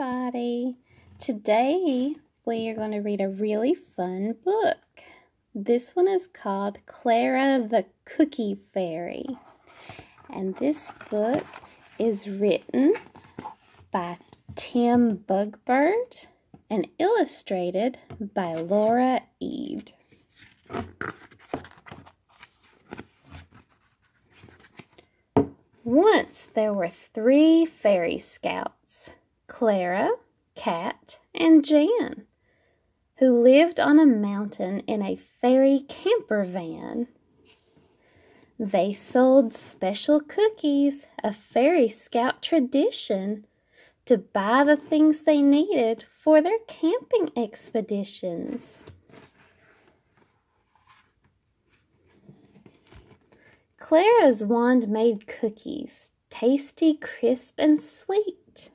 everybody. Today we are going to read a really fun book. This one is called Clara the Cookie Fairy. And this book is written by Tim Bugbird and illustrated by Laura Eade. Once there were 3 fairy scouts, Clara, Cat, and Jan, who lived on a mountain in a fairy camper van. They sold special cookies, a fairy scout tradition, to buy the things they needed for their camping expeditions. Clara's wand made cookies, tasty, crisp, and sweet.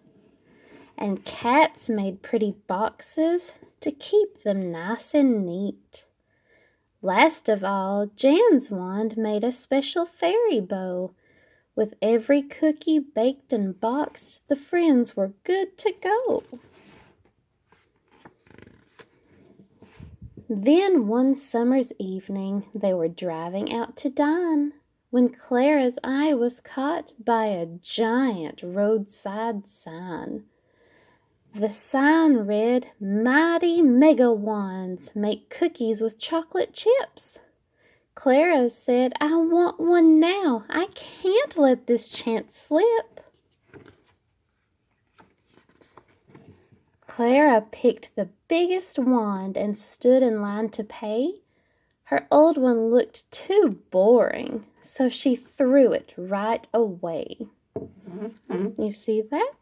And Cat's made pretty boxes to keep them nice and neat. Last of all, Jan's wand made a special fairy bow. With every cookie baked and boxed, the friends were good to go. Then one summer's evening, they were driving out to dine, when Clara's eye was caught by a giant roadside sign. The sign read, "Mighty Mega Wands make cookies with chocolate chips." Clara said, "I want one now. I can't let this chance slip." Clara picked the biggest wand and stood in line to pay. Her old one looked too boring, so she threw it right away. You see that?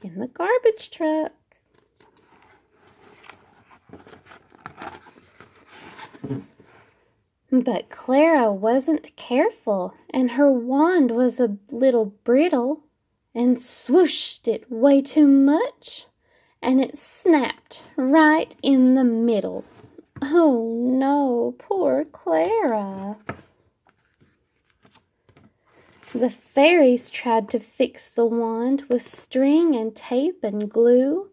In the garbage truck. But Clara wasn't careful, and her wand was a little brittle, and swooshed it way too much, and it snapped right in the middle. Oh no, poor Clara. The fairies tried to fix the wand with string and tape and glue,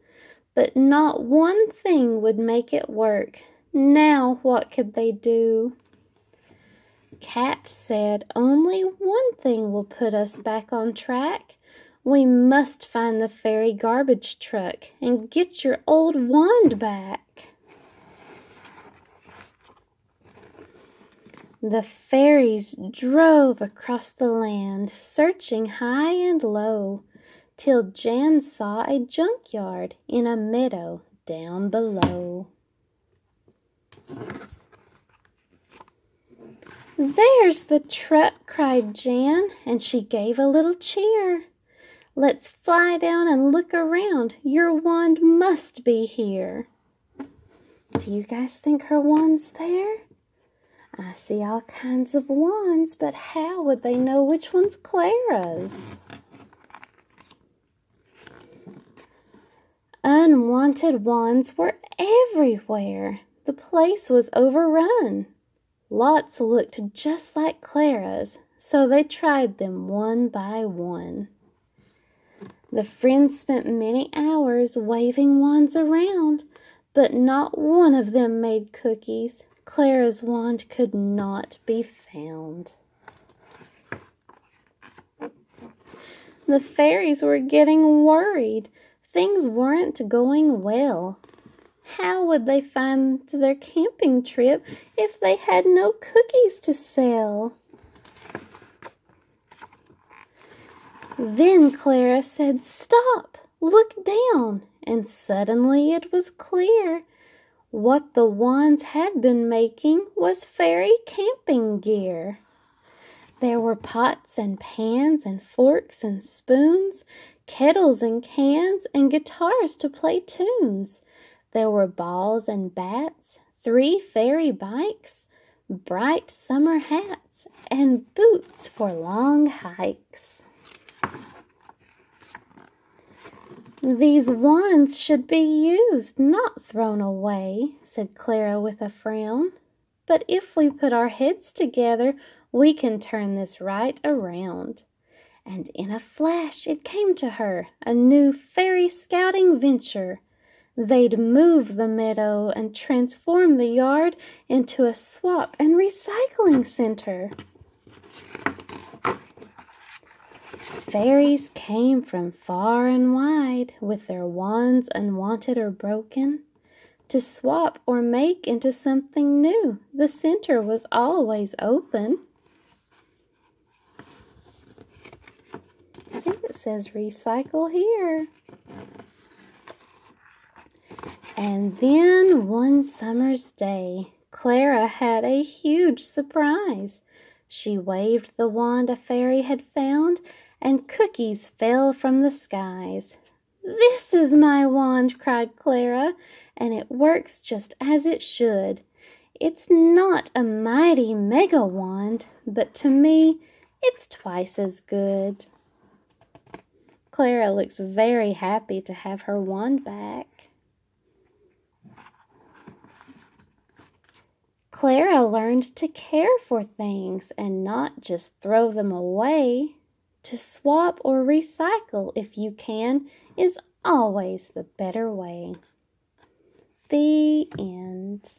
but not one thing would make it work. Now what could they do? Cat said, "Only one thing will put us back on track. We must find the fairy garbage truck and get your old wand back." The fairies drove across the land, searching high and low, till Jan saw a junkyard in a meadow down below. "There's the truck," cried Jan, and she gave a little cheer. "Let's fly down and look around. Your wand must be here." Do you guys think her wand's there? I see all kinds of wands, but how would they know which one's Clara's? Unwanted wands were everywhere. The place was overrun. Lots looked just like Clara's, so they tried them one by one. The friends spent many hours waving wands around, but not one of them made cookies. Clara's wand could not be found. The fairies were getting worried. Things weren't going well. How would they find their camping trip if they had no cookies to sell? Then Clara said, "Stop! Look down!" And suddenly it was clear. What the wands had been making was fairy camping gear. There were pots and pans and forks and spoons, kettles and cans, and guitars to play tunes. There were balls and bats, 3 fairy bikes, bright summer hats, and boots for long hikes. "These wands should be used, not thrown away," said Clara with a frown. "But if we put our heads together, we can turn this right around." And in a flash it came to her, a new fairy scouting venture. They'd move the meadow and transform the yard into a swap and recycling center. Fairies came from far and wide with their wands unwanted or broken to swap or make into something new. The center was always open. I think it says recycle here. And then one summer's day, Clara had a huge surprise. She waved the wand a fairy had found, and cookies fell from the skies. "This is my wand," cried Clara, "and it works just as it should. It's not a mighty mega wand, but to me, it's twice as good." Clara looks very happy to have her wand back. Clara learned to care for things and not just throw them away. To swap or recycle if you can is always the better way. The end.